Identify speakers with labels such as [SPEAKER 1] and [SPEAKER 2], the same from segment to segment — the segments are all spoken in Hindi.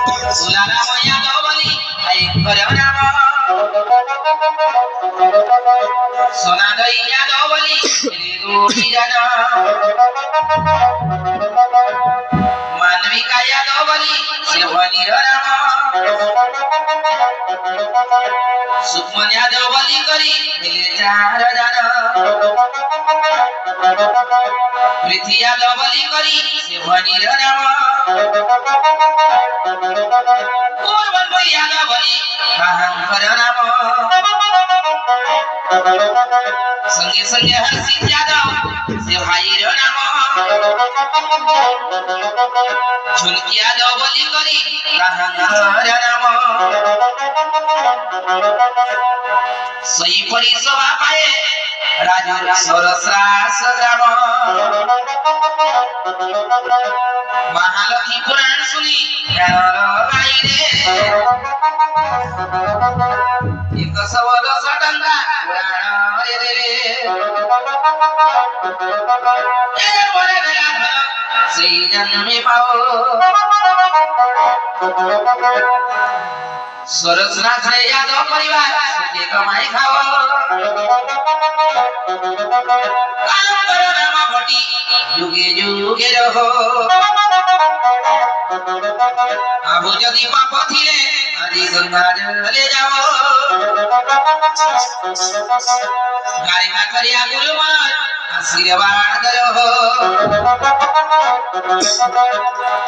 [SPEAKER 1] सुलाला मैया दोबली आई करे नाम सोना दैया दोबली रे गोरी जाना मानवी काया दोबली से बनी राम सुखमन्या दोबली करी मिले चार जाना पृथ्विया दोबली करी से बनी राम पूर्वन भैया दोबली अहंकर नाम संगे संगे हर्षित यादव से भाई नाम झुनकिया दोबली करी अहंकर नाम सही पड़ी सभा पाए राजू सरस्रास ग्राम महालक्ष्मी पुराण सुनी गाई रे एक सवल सटंगा पुराण रे रे बड़े गया सही जन्मे पाओ सरस्वती से यादव परिवार के कमाई खाओ काम करो राम भट्टी जुगे जुगे रहो अब जदि पाप थिले आदि गंगा ले जाओ गाड़ी में करिया गुरुमान आशीर्वाद रहो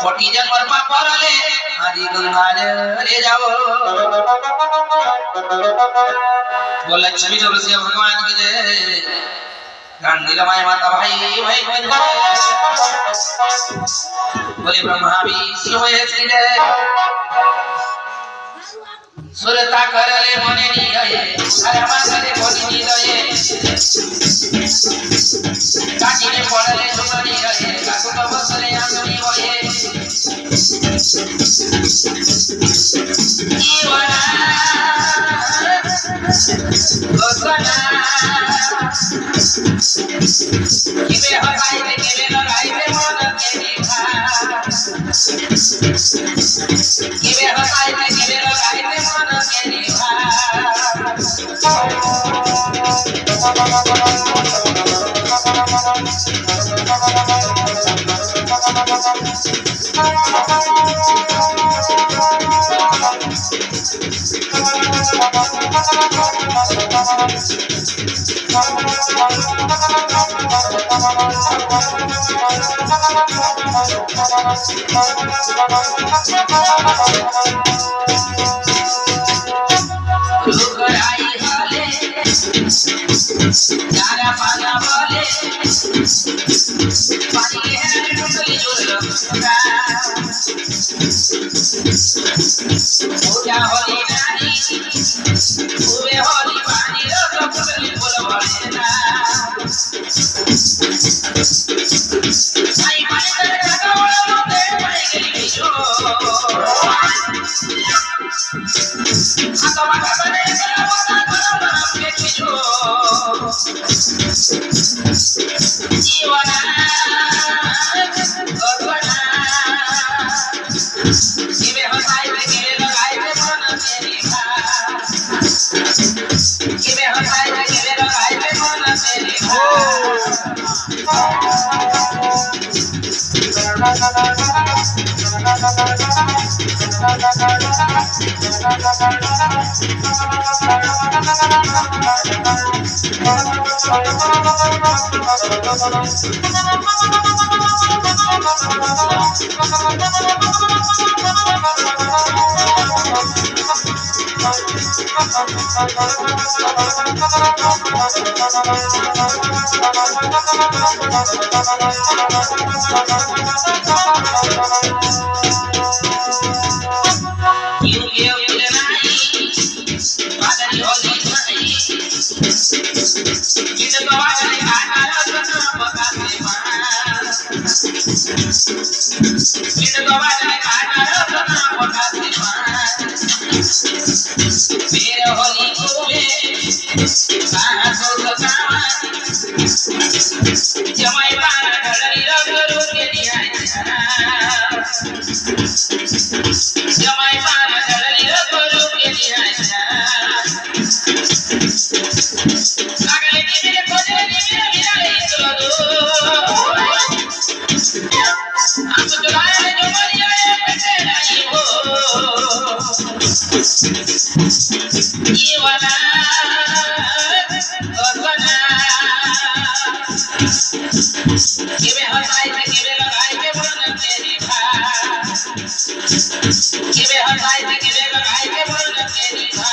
[SPEAKER 1] कोटि जन्म पाप रले आदि गंगा ले जाओ बोल लक्ष्मी सरस्वती भगवान की जय गांधी माय माता भाई भाई बोले ब्रह्मा विष्णु श्री जय सुरता करले मने निये अरे माने बोली निये काटिने पड़ले सुमनी रहे काकु तो बसले आंगनी होए जीवना गोसना किबे हटाइबे केले लगाइबे मन के निभा किबे हटाइबे केले लगाइबे मन के निभा रुगराई हाले जारा पाला वाले पानी है डुबली जोर पूजा होली नानी पूरे होली पानी रोक डुबली बोल वाले ना आई पानी करे जगवड़ लोटे पड़े गई बिजो आता बाटा करे करा बोता करा के बिजो जीवना गोगना किबे हटाइबे केले लगाइबे मन के निभा किबे हटाइबे केले लगाइबे मन के निभा जमाई Jamai para jalali guru ke nihasha. Agale ki mere khoje ni mere mirale cholo. Aap julaye jo mariya pete nahi ho. Ye wala gosana. Give hataai se give lagaye ke bolan teri bha. Give hataai se give lagaye ke bolan teri bha.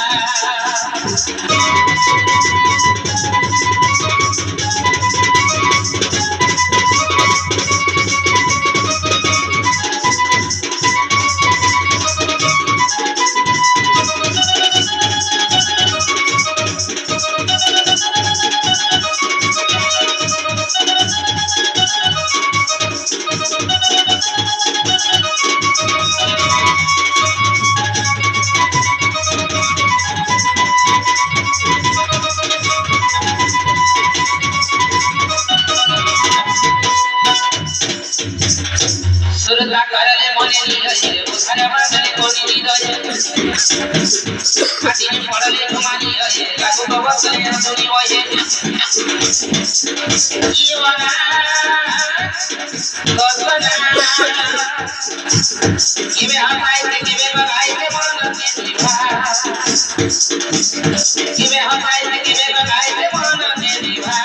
[SPEAKER 1] Surga karale mone niye usare basale koni niye ati ni porale thumani niye lagu babasale asuni hoye iwana gosana kibe hatai se kibe bagai ke bolan teri bha kibe hatai se kibe bagai ke bolan teri bha